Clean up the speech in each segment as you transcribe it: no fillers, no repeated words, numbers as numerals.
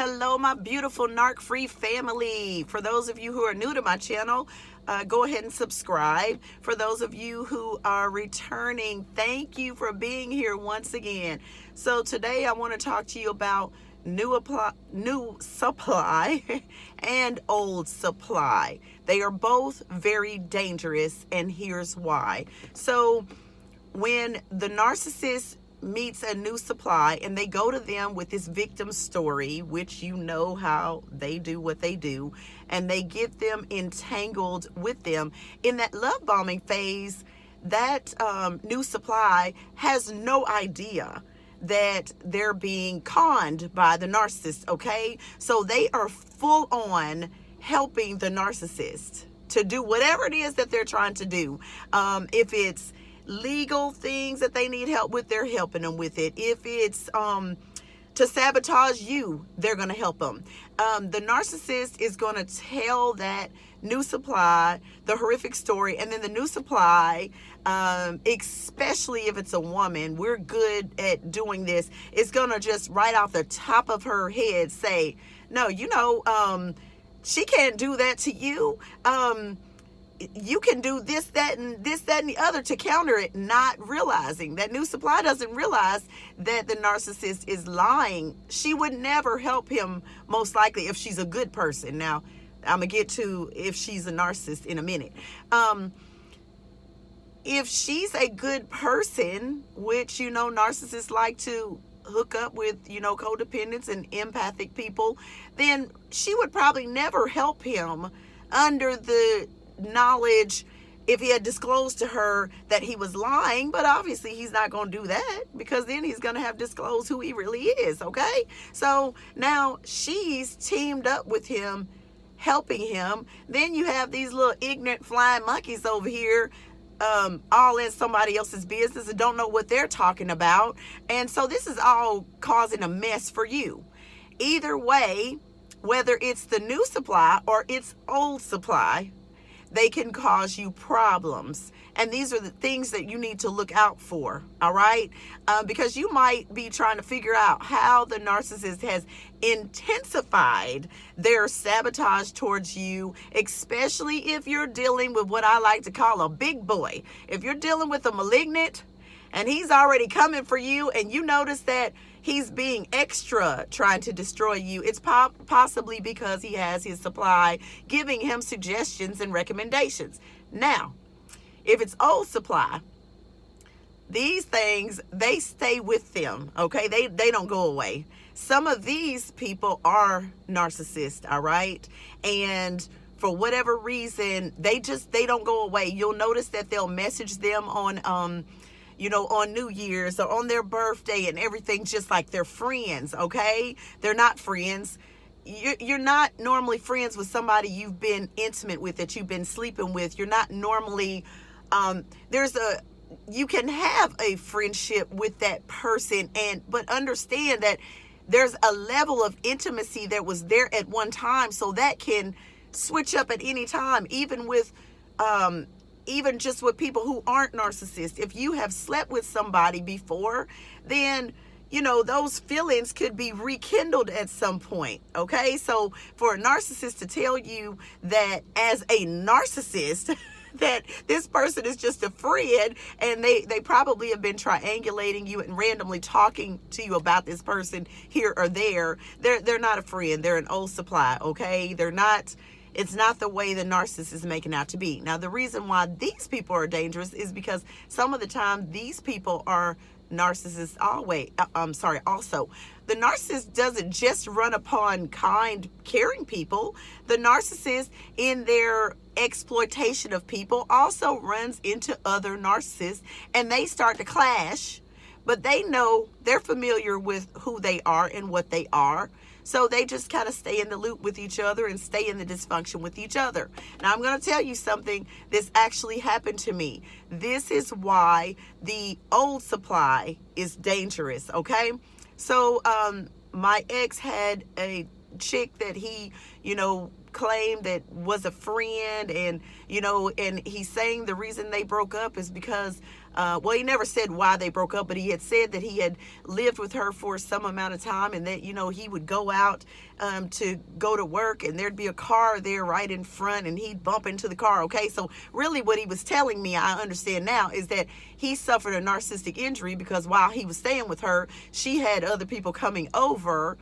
Hello, my beautiful narc-free family. For those of you who are new to my channel, go ahead and subscribe. For those of you who are returning, thank you for being here once again. So today I want to talk to you about new supply and old supply. They are both very dangerous, and here's why. So when the narcissist meets a new supply and they go to them with this victim story, which you know how they do what they do, and they get them entangled with them in that love bombing phase, that new supply has no idea that they're being conned by the narcissist. Okay, so they are full on helping the narcissist to do whatever it is that they're trying to do. If it's legal things that they need help with, they're helping them with it. If it's to sabotage you, they're going to help them. The narcissist is going to tell that new supply the horrific story, and then the new supply, especially if it's a woman, we're good at doing this, is going to just right off the top of her head say, no, she can't do that to you. You can do this, that, and the other to counter it, not realizing that new supply doesn't realize that the narcissist is lying. She would never help him, most likely, if she's a good person. Now, I'm going to get to if she's a narcissist in a minute. If she's a good person, which, narcissists like to hook up with, codependents and empathic people, then she would probably never help him under the knowledge if he had disclosed to her that he was lying. But obviously he's not going to do that, because then he's going to have disclosed who he really is. Okay, so now she's teamed up with him, helping him. Then you have these little ignorant flying monkeys over here, all in somebody else's business and don't know what they're talking about. And so this is all causing a mess for you. Either way, whether it's the new supply or it's old supply, they can cause you problems. And these are the things that you need to look out for, all right? Because you might be trying to figure out how the narcissist has intensified their sabotage towards you, especially if you're dealing with what I like to call a big boy. If you're dealing with a malignant and he's already coming for you, and you notice that he's being extra trying to destroy you, it's possibly because he has his supply giving him suggestions and recommendations. Now, if it's old supply, these things, they stay with them, okay? They don't go away. Some of these people are narcissists, all right? And for whatever reason, they don't go away. You'll notice that they'll message them on on New Year's or on their birthday and everything, just like they're friends, okay? They're not friends. You're not normally friends with somebody you've been intimate with, that you've been sleeping with. You're not normally, you can have a friendship with that person, but understand that there's a level of intimacy that was there at one time, so that can switch up at any time, even just with people who aren't narcissists. If you have slept with somebody before, then those feelings could be rekindled at some point. Okay, so for a narcissist to tell you that as a narcissist that this person is just a friend, and they probably have been triangulating you and randomly talking to you about this person here or there, they're not a friend. They're an old supply. Okay, they're not. It's not the way the narcissist is making out to be. Now, the reason why these people are dangerous is because some of the time these people are narcissists also. The narcissist doesn't just run upon kind, caring people. The narcissist, in their exploitation of people, also runs into other narcissists, and they start to clash, but they know, they're familiar with who they are and what they are. So they just kind of stay in the loop with each other and stay in the dysfunction with each other. Now, I'm going to tell you something. This actually happened to me. This is why the old supply is dangerous, okay? So my ex had a chick that he, claimed that was a friend, and and he's saying the reason they broke up is because he never said why they broke up, but he had said that he had lived with her for some amount of time, and that he would go out to go to work, and there'd be a car there right in front, and he'd bump into the car. Okay, so really what he was telling me, I understand now, is that he suffered a narcissistic injury because while he was staying with her, she had other people coming over,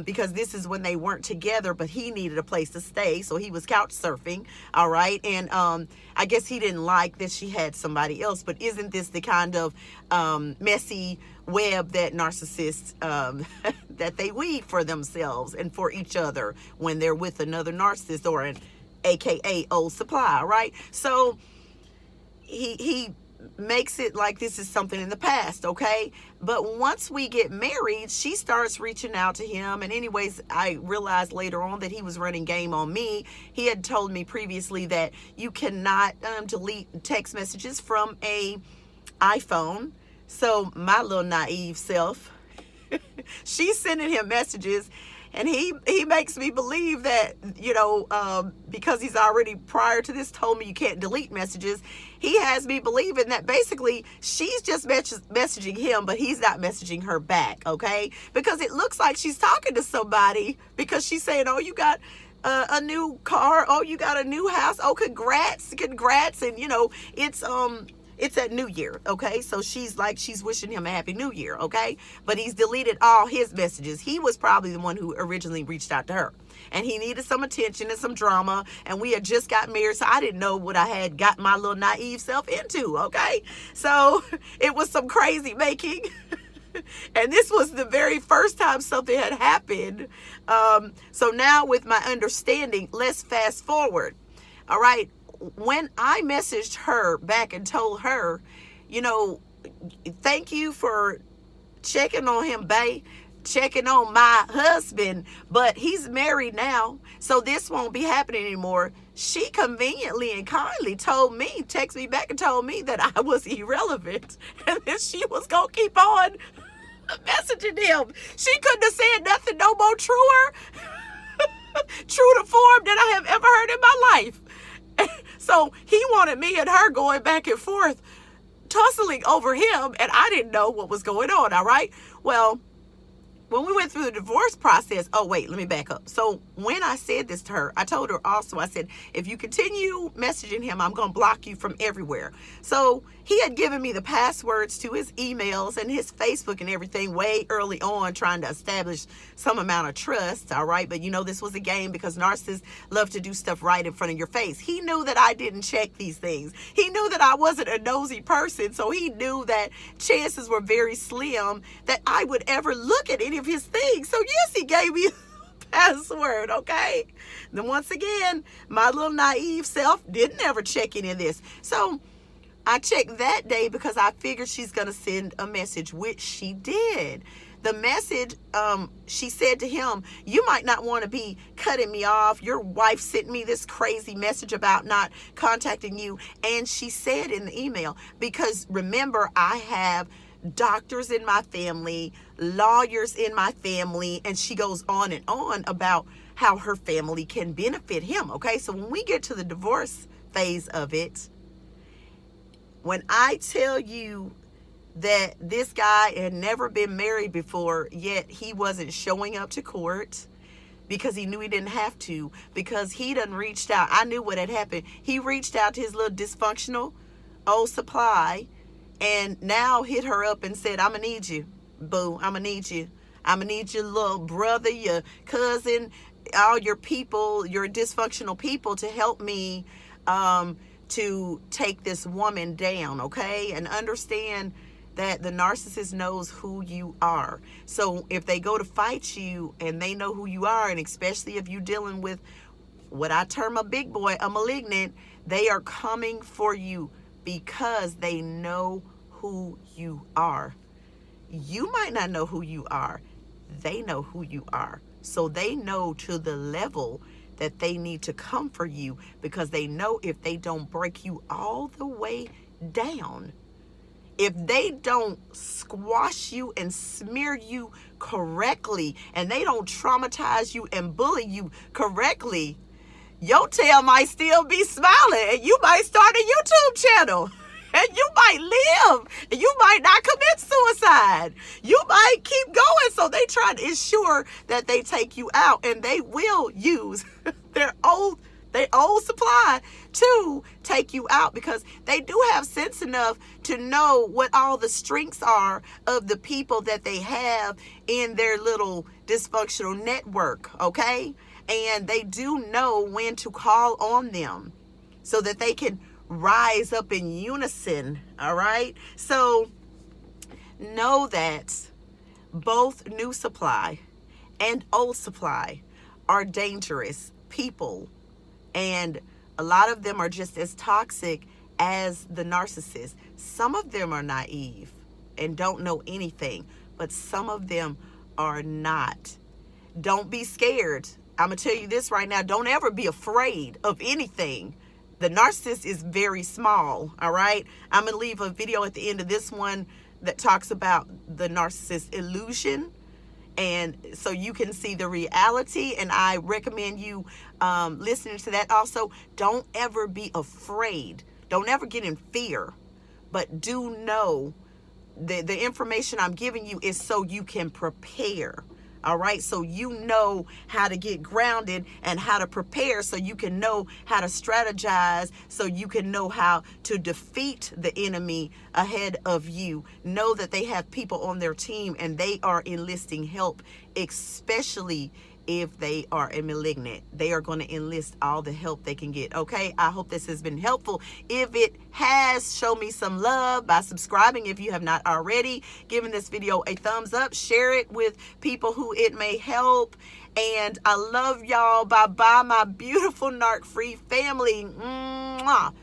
because this is when they weren't together, but he needed a place to stay, so he was couch surfing. All right, and I guess he didn't like that she had somebody else. But isn't this the kind of messy web that narcissists that they weave for themselves and for each other when they're with another narcissist, or an AKA old supply, right? So he makes it like this is something in the past, okay? But once we get married, she starts reaching out to him. And anyways, I realized later on that he was running game on me. He had told me previously that you cannot delete text messages from a iPhone. So my little naive self, she's sending him messages, and he makes me believe that, because he's already prior to this told me you can't delete messages, he has me believing that basically she's just messaging him, but he's not messaging her back, okay? Because it looks like she's talking to somebody, because she's saying, oh, you got a new car, oh, you got a new house, oh, congrats, and it's at New Year, okay? So she's wishing him a happy New Year, okay? But he's deleted all his messages. He was probably the one who originally reached out to her. And he needed some attention and some drama. And we had just got married, so I didn't know what I had got my little naive self into, okay? So it was some crazy making. And this was the very first time something had happened. So now with my understanding, let's fast forward, all right? When I messaged her back and told her, thank you for checking on him, babe, checking on my husband, but he's married now, so this won't be happening anymore. She conveniently and kindly texted me back and told me that I was irrelevant, and then she was going to keep on messaging him. She couldn't have said nothing no more truer, true to form than I have ever heard in my life. So he wanted me and her going back and forth, tussling over him, and I didn't know what was going on, all right? Well, when we went through the divorce process, oh, wait, let me back up. So when I said this to her, I told her also, I said, if you continue messaging him, I'm going to block you from everywhere. So he had given me the passwords to his emails and his Facebook and everything way early on, trying to establish some amount of trust, all right? But this was a game, because narcissists love to do stuff right in front of your face. He knew that I didn't check these things. He knew that I wasn't a nosy person, so he knew that chances were very slim that I would ever look at any of his things. So yes, he gave me password, okay? Then once again, my little naive self didn't ever check any of this. So I checked that day because I figured she's going to send a message, which she did. The message, she said to him, you might not want to be cutting me off. Your wife sent me this crazy message about not contacting you. And she said in the email, because remember, I have doctors in my family, lawyers in my family, and she goes on and on about how her family can benefit him, okay? So when we get to the divorce phase of it, when I tell you that this guy had never been married before, yet he wasn't showing up to court because he knew he didn't have to, because he done reached out. I knew what had happened. He reached out to his little dysfunctional old supply, and now hit her up and said, I'm going to need you, boo. I'm going to need you. I'm going to need your little brother, your cousin, all your people, your dysfunctional people to help me to take this woman down, okay? And understand that the narcissist knows who you are. So if they go to fight you and they know who you are, and especially if you're dealing with what I term a big boy, a malignant, they are coming for you because they know who you are. You might not know who you are. They know who you are. So they know to the level that they need to come for you, because they know if they don't break you all the way down, if they don't squash you and smear you correctly, and they don't traumatize you and bully you correctly, your tail might still be smiling, and you might start a YouTube channel. And you might live, and you might not commit suicide. You might keep going. So they try to ensure that they take you out, and they will use their old supply to take you out, because they do have sense enough to know what all the strengths are of the people that they have in their little dysfunctional network, okay? And they do know when to call on them so that they can rise up in unison, all right? So know that both new supply and old supply are dangerous people, and a lot of them are just as toxic as the narcissist. Some of them are naive and don't know anything, but some of them are not. Don't be scared. I'm gonna tell you this right now. Don't ever be afraid of anything. The narcissist is very small, all right? I'm going to leave a video at the end of this one that talks about the narcissist illusion, and so you can see the reality, and I recommend you listening to that also. Don't ever be afraid. Don't ever get in fear, but do know the information I'm giving you is so you can prepare. All right, so you know how to get grounded and how to prepare, so you can know how to strategize, so you can know how to defeat the enemy ahead of you. Know that they have people on their team, and they are enlisting help, especially if they are a malignant. They are going to enlist all the help they can get. Okay, I hope this has been helpful. If it has, show me some love by subscribing if you have not already. Giving this video a thumbs up. Share it with people who it may help. And I love y'all. Bye bye, my beautiful narc free family. Mwah.